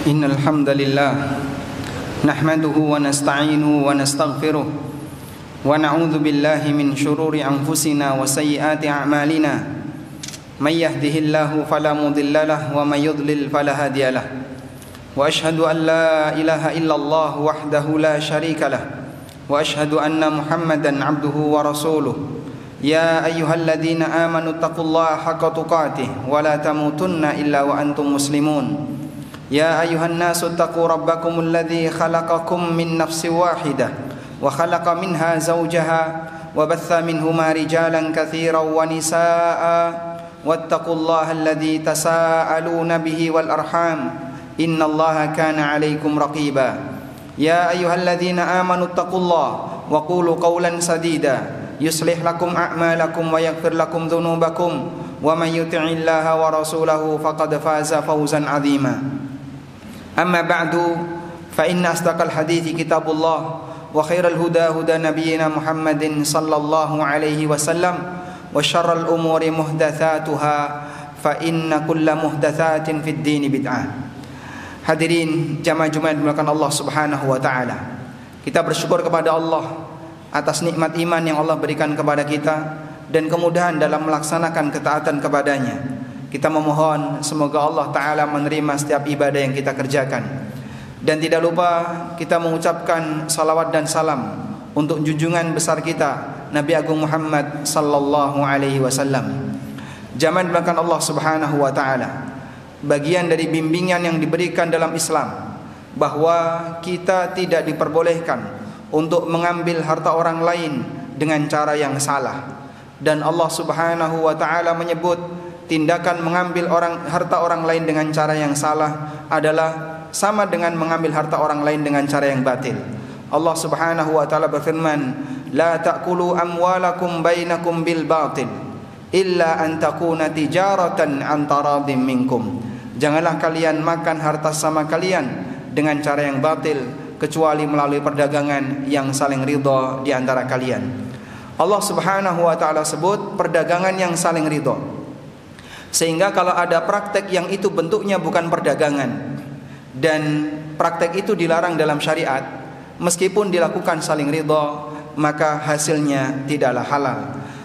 Innal hamdalillah nahmaduhu wa nasta'inuhu wa nastaghfiruh wa na'udzu billahi min shururi anfusina wa sayyiati a'malina may yahdihillahu fala mudilla lahu wa may yudlil fala hadiya lahu wa ashhadu an la ilaha illallah wahdahu la syarika lahu wa ashhadu anna Muhammadan 'abduhu wa rasuluh. Ya ayyuhalladzina amanu taqullaha haqqa tuqatih wa la tamutunna illa wa antum muslimun. Ya ayyuhan nasu taqu rabbakumul ladzi khalaqakum min nafsin wahidah wa khalaqa minha zawjaha wa batha minhuma rijalan katsiran wa nisaa'a wattaqullaha alladzi tasaaluna bihi wal arham innallaha kana 'alaikum raqiba. Ya ayyuhalladzina amanu taqullaha wa qulu qawlan sadida yuslih lakum a'malakum wa yaghfir lakum dhunubakum wa man yuti'illaha wa rasulahu faqad faza fawzan 'azima. Amma ba'du fa inna asdaqal hadithi kitabullah wa khairal huda huda nabiyyina Muhammadin sallallahu alaihi wasallam wa syarral umuri muhdatsatuha fa inna kulla muhdatsatin fid din bid'ah. Hadirin jamaah Jumat dimuliakan Allah Subhanahu wa taala. Kita bersyukur kepada Allah atas nikmat iman yang Allah berikan kepada kita dan kemudahan dalam melaksanakan ketaatan kepadanya. Kita memohon semoga Allah Ta'ala menerima setiap ibadah yang kita kerjakan. Dan tidak lupa kita mengucapkan salawat dan salam untuk junjungan besar kita Nabi Agung Muhammad sallallahu alaihi wasallam. Jamaah dimuliakan Allah Subhanahu wa taala. Bagian dari bimbingan yang diberikan dalam Islam bahwa kita tidak diperbolehkan untuk mengambil harta orang lain dengan cara yang salah. Dan Allah Subhanahu wa taala menyebut tindakan mengambil harta orang lain dengan cara yang salah adalah sama dengan mengambil harta orang lain dengan cara yang batil. Allah Subhanahu wa taala berfirman, "La ta'kulu amwalakum bainakum bil batil illa an takuna tijaratan an taradhim minkum." Janganlah kalian makan harta sama kalian dengan cara yang batil kecuali melalui perdagangan yang saling ridha di antara kalian. Allah Subhanahu wa taala sebut perdagangan yang saling ridha. Sehingga kalau ada praktek yang itu bentuknya bukan perdagangan dan praktek itu dilarang dalam syariat, meskipun dilakukan saling ridha, maka hasilnya tidaklah halal.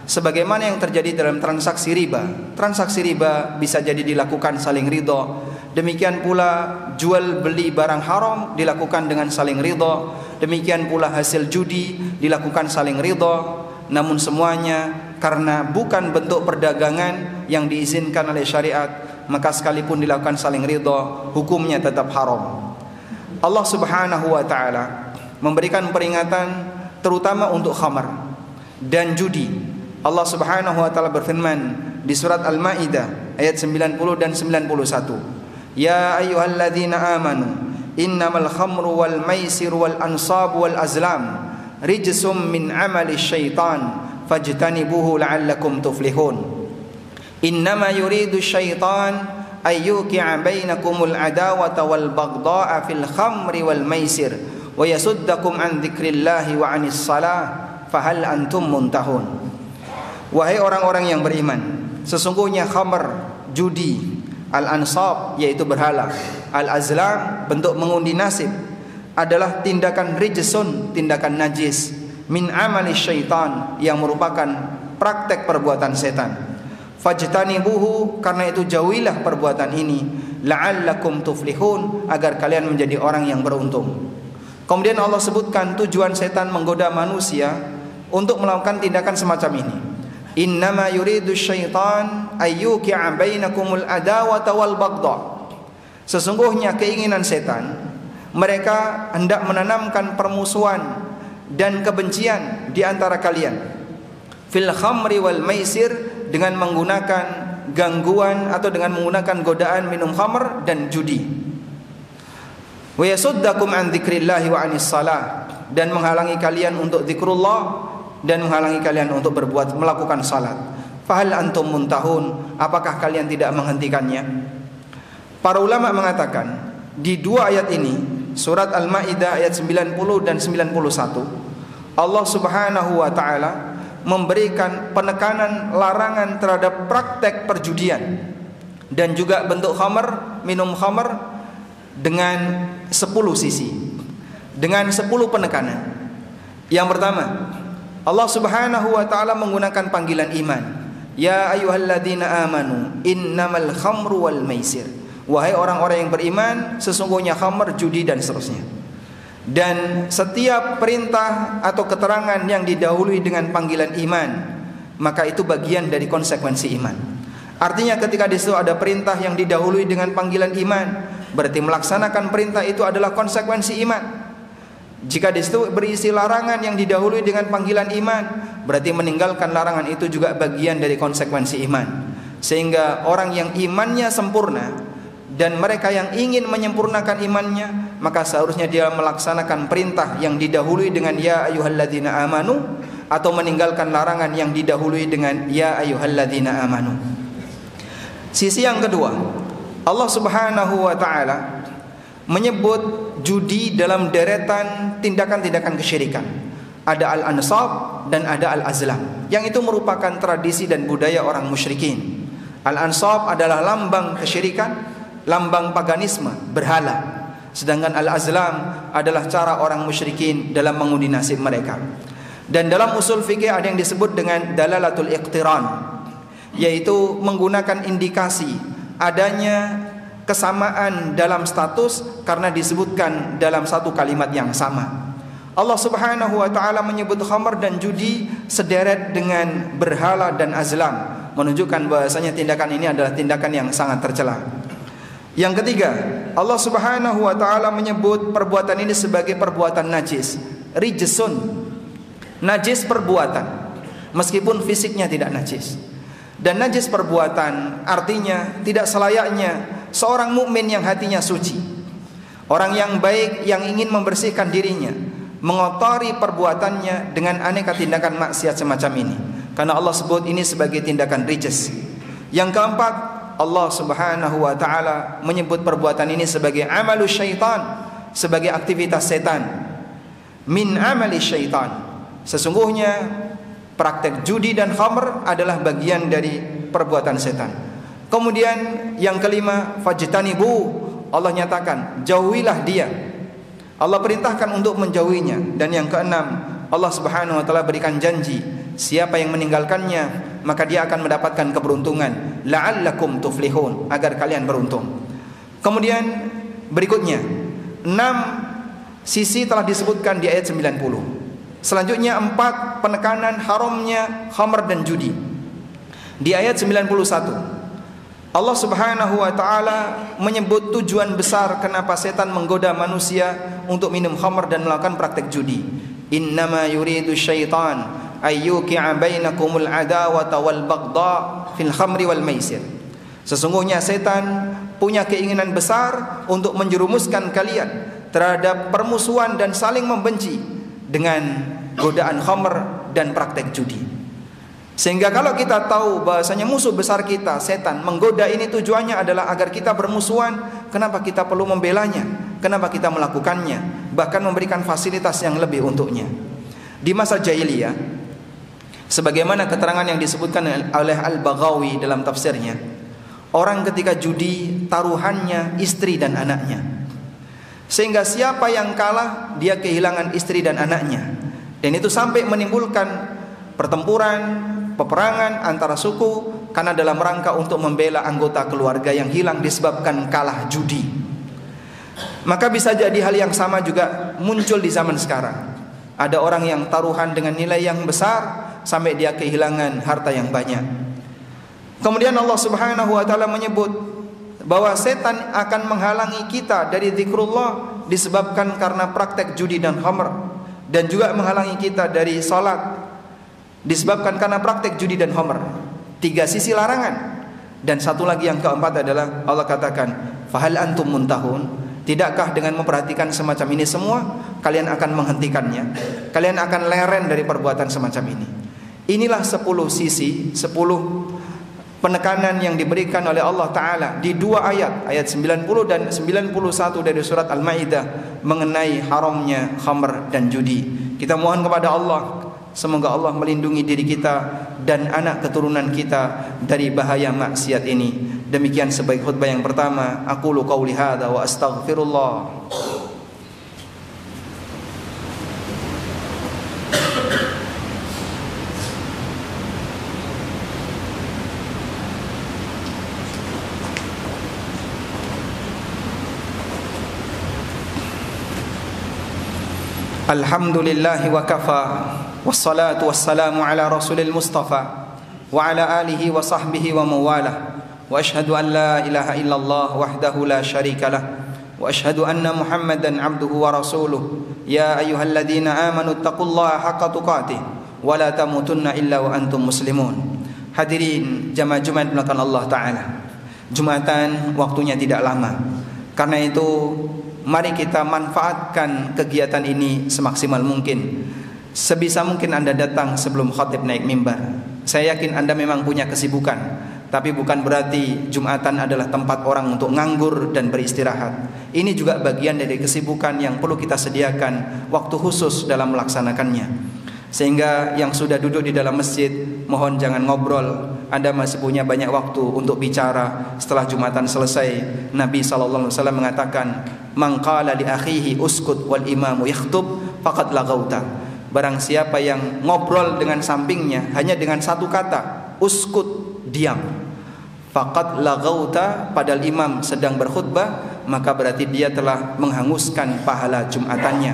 Sebagaimana yang terjadi dalam transaksi riba. Transaksi riba bisa jadi dilakukan saling ridha. Demikian pula jual beli barang haram dilakukan dengan saling ridha. Demikian pula hasil judi dilakukan saling ridha. Namun semuanya karena bukan bentuk perdagangan yang diizinkan oleh syariat, maka sekalipun dilakukan saling ridha, hukumnya tetap haram. Allah Subhanahu wa taala memberikan peringatan terutama untuk khamar dan judi. Allah Subhanahu wa taala berfirman di surat Al-Maidah ayat 90 dan 91. Ya ayyuhalladzina amanu innamal khamru wal maisiru wal ansabu wal azlam rijsum min amali syaitan fajtanibuhu la'allakum tuflihun. Innama yuridu syaitan ay yuqi'a bainakumul adawata wal baghdha'a fil khamri wal maisir wa yasuddakum an dzikrillahi wa 'anis shalah fahal antum muntahun. Wahai orang-orang yang beriman, sesungguhnya khamr, judi, al-ansab yaitu berhala, al-azlam bentuk mengundi nasib adalah tindakan rijsun, tindakan najis, min amali syaitan yang merupakan praktek perbuatan setan. Fajtanibuhu, karena itu jauhilah perbuatan ini, la'allakum tuflihun, agar kalian menjadi orang yang beruntung. Kemudian Allah sebutkan tujuan setan menggoda manusia untuk melakukan tindakan semacam ini. Innama yuridu syaitan ayyuki'a bainakumul adawata wal baghdha. Sesungguhnya keinginan setan, mereka hendak menanamkan permusuhan dan kebencian di antara kalian. Fil khamri wal maisir, dengan menggunakan gangguan atau dengan menggunakan godaan minum khamr dan judi. Wa yasuddakum an dzikrillahi wa 'anis shalah, dan menghalangi kalian untuk zikrullah dan menghalangi kalian untuk melakukan salat. Fahal antum muntahun, apakah kalian tidak menghentikannya? Para ulama mengatakan di dua ayat ini, surat Al-Maidah ayat 90 dan 91, Allah Subhanahu wa taala memberikan penekanan larangan terhadap praktek perjudian dan juga bentuk khamr, minum khamr dengan 10 sisi, dengan 10 penekanan. Yang pertama, Allah Subhanahu wa taala menggunakan panggilan iman. Ya ayyuhalladzina amanu innamal khamru wal maisir. Wahai orang-orang yang beriman, sesungguhnya khamr, judi dan seterusnya. Dan setiap perintah atau keterangan yang didahului dengan panggilan iman, maka itu bagian dari konsekuensi iman. Artinya ketika di situ ada perintah yang didahului dengan panggilan iman, berarti melaksanakan perintah itu adalah konsekuensi iman. Jika di situ berisi larangan yang didahului dengan panggilan iman, berarti meninggalkan larangan itu juga bagian dari konsekuensi iman. Sehingga orang yang imannya sempurna dan mereka yang ingin menyempurnakan imannya, maka seharusnya dia melaksanakan perintah yang didahului dengan ya ayyuhalladzina amanu, atau meninggalkan larangan yang didahului dengan ya ayyuhalladzina amanu. Sisi yang kedua, Allah Subhanahu wa taala menyebut judi dalam deretan tindakan-tindakan kesyirikan. Ada al-ansab dan ada al-azlam, yang itu merupakan tradisi dan budaya orang musyrikin. Al-ansab adalah lambang kesyirikan, lambang paganisme, berhala. Sedangkan al-azlam adalah cara orang musyrikin dalam mengundi nasib mereka. Dan dalam usul fikih ada yang disebut dengan dalalatul iqtiran, yaitu menggunakan indikasi adanya kesamaan dalam status karena disebutkan dalam satu kalimat yang sama. Allah Subhanahu wa taala menyebut khamr dan judi sederet dengan berhala dan azlam, menunjukkan bahwasanya tindakan ini adalah tindakan yang sangat tercela. Yang ketiga, Allah Subhanahu wa taala menyebut perbuatan ini sebagai perbuatan najis, rijsun. Najis perbuatan, meskipun fisiknya tidak najis. Dan najis perbuatan artinya tidak selayaknya seorang mukmin yang hatinya suci, orang yang baik yang ingin membersihkan dirinya, mengotori perbuatannya dengan aneka tindakan maksiat semacam ini, karena Allah sebut ini sebagai tindakan rijs. Yang keempat, Allah Subhanahu wa taala menyebut perbuatan ini sebagai amalus syaitan, sebagai aktivitas setan. Min amali syaitan. Sesungguhnya praktek judi dan khamr adalah bagian dari perbuatan setan. Kemudian yang kelima, fajtanibu, Allah nyatakan jauhilah dia. Allah perintahkan untuk menjauhinya. Dan yang keenam, Allah Subhanahu wa taala berikan janji, siapa yang meninggalkannya maka dia akan mendapatkan keberuntungan, la'allakum tuflihun, agar kalian beruntung. Kemudian berikutnya, 6 sisi telah disebutkan di ayat 90. Selanjutnya 4 penekanan haramnya khamr dan judi. Di ayat 91 Allah Subhanahu wa taala menyebut tujuan besar kenapa setan menggoda manusia untuk minum khamr dan melakukan praktek judi. Innama yuridu syaitan ayyuki'a bainakumul adawata wal baghdha fil khamri wal maisir. Sesungguhnya setan punya keinginan besar untuk menjerumuskan kalian terhadap permusuhan dan saling membenci dengan godaan khamr dan praktek judi. Sehingga kalau kita tahu bahasanya musuh besar kita setan menggoda ini, tujuannya adalah agar kita bermusuhan. Kenapa kita perlu membelanya? Kenapa kita melakukannya? Bahkan memberikan fasilitas yang lebih untuknya. Di masa jahiliyah, sebagaimana keterangan yang disebutkan oleh Al-Baghawi dalam tafsirnya, orang ketika judi taruhannya istri dan anaknya, sehingga siapa yang kalah dia kehilangan istri dan anaknya. Dan itu sampai menimbulkan pertempuran, peperangan antara suku, karena dalam rangka untuk membela anggota keluarga yang hilang disebabkan kalah judi. Maka bisa jadi hal yang sama juga muncul di zaman sekarang. Ada orang yang taruhan dengan nilai yang besar sampai dia kehilangan harta yang banyak. Kemudian Allah Subhanahu wa taala menyebut bahwa setan akan menghalangi kita dari zikrullah disebabkan karena praktek judi dan khamr, dan juga menghalangi kita dari salat disebabkan karena praktek judi dan khamr. 3 sisi larangan. Dan satu lagi yang keempat adalah Allah katakan, fahal antum muntahun, tidakkah dengan memperhatikan semacam ini semua kalian akan menghentikannya, kalian akan leren dari perbuatan semacam ini. Inilah 10 sisi, 10 penekanan yang diberikan oleh Allah Ta'ala di 2 ayat, ayat 90 dan 91 dari surat Al-Ma'idah mengenai haramnya khamr dan judi. Kita mohon kepada Allah Semoga Allah melindungi diri kita dan anak keturunan kita dari bahaya maksiat ini. Demikian sebagai khutbah yang pertama. Aqulu qauli hadza wa astaghfirullah. Alhamdulillahi wa kafa. Wassalatu wassalamu ala rasulil mustafa wa ala alihi wa sahbihi wa mawalah. Wa ashhadu an la ilaha illallah wahdahu la syarika lah. Wa ashhadu anna Muhammadan abduhu wa rasuluh. Ya ayyuhalladzina amanu taqullaha haqqa tuqatih wa la tamutunna illa wa antum muslimun. Hadirin jamaah Jumat belakang Allah Ta'ala, Jumatan waktunya tidak lama. Karena itu mari kita manfaatkan kegiatan ini semaksimal mungkin. Sebisa mungkin Anda datang sebelum khatib naik mimbar. Saya yakin Anda memang punya kesibukan, tapi bukan berarti Jumatan adalah tempat orang untuk nganggur dan beristirahat. Ini juga bagian dari kesibukan yang perlu kita sediakan waktu khusus dalam melaksanakannya. Sehingga yang sudah duduk di dalam masjid, mohon jangan ngobrol. Anda masih punya banyak waktu untuk bicara setelah Jumatan selesai. Nabi SAW mengatakan, "Man qala li akhihi uskut wal imamu yakhtub faqad laghauta." Barang siapa yang ngobrol dengan sampingnya hanya dengan satu kata, uskut, diam, faqad laghauta, padahal imam sedang berkhutbah, maka berarti dia telah menghanguskan pahala Jumatannya.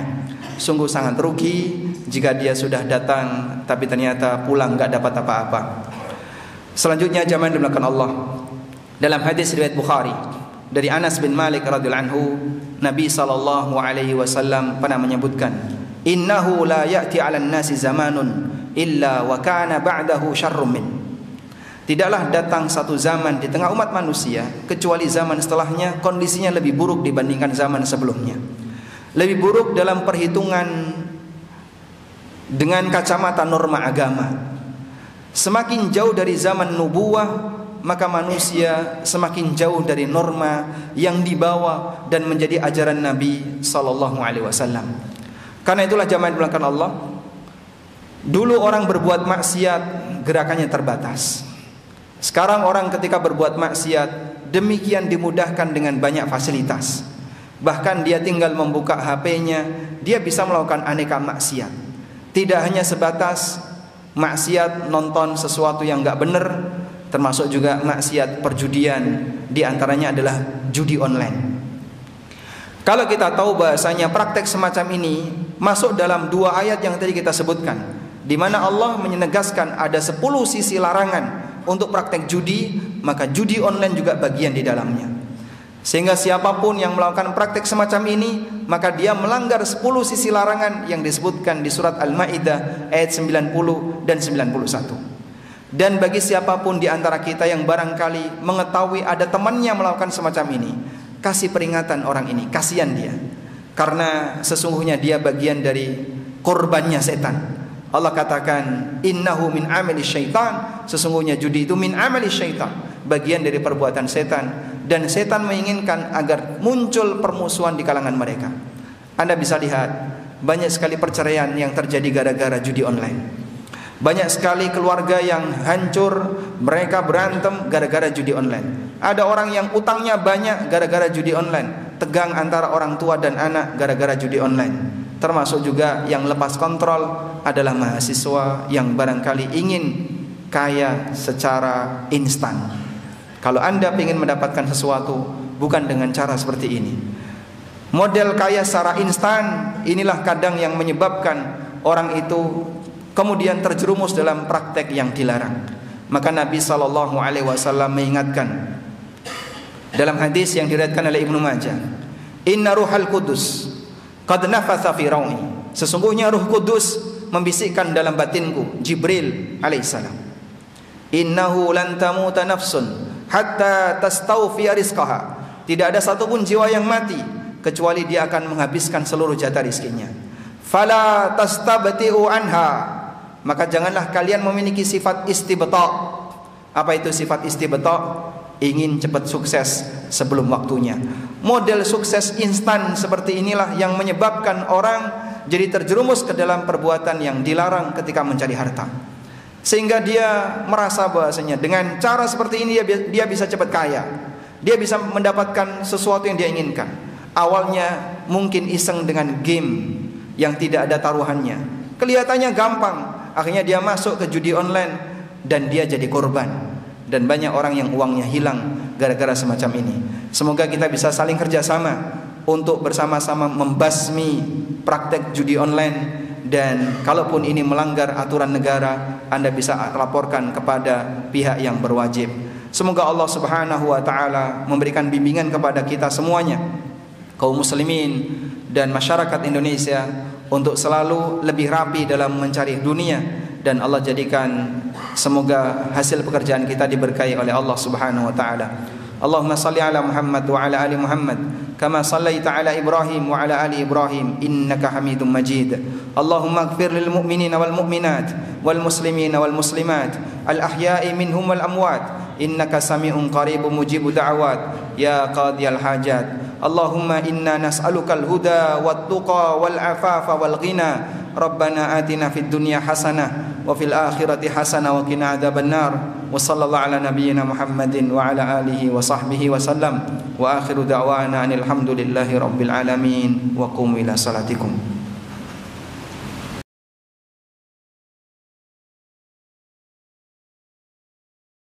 Sungguh sangat rugi jika dia sudah datang tapi ternyata pulang enggak dapat apa-apa. Selanjutnya jamaah dimulakan Allah, dalam hadis riwayat Bukhari dari Anas bin Malik radhiyallahu anhu, Nabi SAW pernah menyebutkan, innahu la ya'ti 'alan nasi zamanun illa wa kana ba'dahu syarrum min. Tidaklah datang satu zaman di tengah umat manusia kecuali zaman setelahnya kondisinya lebih buruk dibandingkan zaman sebelumnya. Lebih buruk dalam perhitungan dengan kacamata norma agama. Semakin jauh dari zaman nubuwah, maka manusia semakin jauh dari norma yang dibawa dan menjadi ajaran Nabi SAW. Karena itulah jamaah belakang Allah, dulu orang berbuat maksiat gerakannya terbatas. Sekarang orang ketika berbuat maksiat demikian dimudahkan dengan banyak fasilitas. Bahkan dia tinggal membuka HP-nya, dia bisa melakukan aneka maksiat. Tidak hanya sebatas maksiat nonton sesuatu yang enggak benar, termasuk juga maksiat perjudian. Di antaranya adalah judi online. Kalau kita tahu bahasanya praktek semacam ini masuk dalam dua ayat yang tadi kita sebutkan, di mana Allah menegaskan ada 10 sisi larangan untuk praktek judi, maka judi online juga bagian di dalamnya. Sehingga siapapun yang melakukan praktek semacam ini, maka dia melanggar 10 sisi larangan yang disebutkan di surat Al-Maidah ayat 90 dan 91. Dan bagi siapapun di antara kita yang barangkali mengetahui ada temannya melakukan semacam ini, kasih peringatan orang ini, kasihan dia. Karena sesungguhnya dia bagian dari korbannya setan. Allah katakan, innahu min amali syaitan, sesungguhnya judi itu min amali syaitan, bagian dari perbuatan setan. Dan setan menginginkan agar muncul permusuhan di kalangan mereka. Anda bisa lihat banyak sekali perceraian yang terjadi gara-gara judi online. Banyak sekali keluarga yang hancur, mereka berantem gara-gara judi online. Ada orang yang utangnya banyak gara-gara judi online, tegang antara orang tua dan anak gara-gara judi online. Termasuk juga yang lepas kontrol adalah mahasiswa yang barangkali ingin kaya secara instan. Kalau Anda ingin mendapatkan sesuatu, bukan dengan cara seperti ini. Model kaya secara instan, inilah kadang yang menyebabkan orang itu kemudian terjerumus dalam praktek yang dilarang. Maka Nabi SAW mengingatkan dalam hadis yang diriwayatkan oleh Ibnu Majah, inna ruhal qudus qad nafatha fi rawi. Sesungguhnya Ruh Kudus membisikkan dalam batinku, Jibril alaihissalam, innahu lan tamuta nafsun hatta tastawfiya rizqaha. Tidak ada satupun jiwa yang mati kecuali dia akan menghabiskan seluruh jatah rizkinya. Fala tastabti'u anha, maka janganlah kalian memiliki sifat istibta'. Apa itu sifat istibta'? Ingin cepat sukses sebelum waktunya. Model sukses instan seperti inilah yang menyebabkan orang jadi terjerumus ke dalam perbuatan yang dilarang ketika mencari harta. Sehingga dia merasa bahasanya dengan cara seperti ini dia bisa cepat kaya. Dia bisa mendapatkan sesuatu yang dia inginkan. Awalnya mungkin iseng dengan game yang tidak ada taruhannya. Kelihatannya gampang. Akhirnya dia masuk ke judi online dan dia jadi korban. Dan banyak orang yang uangnya hilang gara-gara semacam ini. Semoga kita bisa saling kerjasama untuk bersama-sama membasmi praktek judi online. Dan kalaupun ini melanggar aturan negara, Anda bisa laporkan kepada pihak yang berwajib. Semoga Allah Subhanahu wa taala memberikan bimbingan kepada kita semuanya, kaum muslimin dan masyarakat Indonesia, untuk selalu lebih rapi dalam mencari dunia, dan Allah jadikan semoga hasil pekerjaan kita diberkahi oleh Allah Subhanahu wa taala. Allahumma salli ala Muhammad wa ala ali Muhammad kama sallaita ala Ibrahim wa ala ali Ibrahim innaka Hamidum Majid. Allahumma ighfir lil mu'minina wal mu'minat wal muslimina wal muslimat al ahya'i minhum wal amwat innaka sami'un qaribun mujibud da'awat ya qadiyal hajat. Allahumma inna nas'alukal huda wat tuqa wal afafa wal ghina. Rabbana atina fid dunya hasanah wa fil akhirati hasanah wa qina adzabannar. Wa sallallahu ala nabiyyina Muhammadin wa ala alihi wa sahbihi wa sallam. Wa akhiru da'wana alhamdulillahi rabbil alamin. Wa qumu ila salatikum.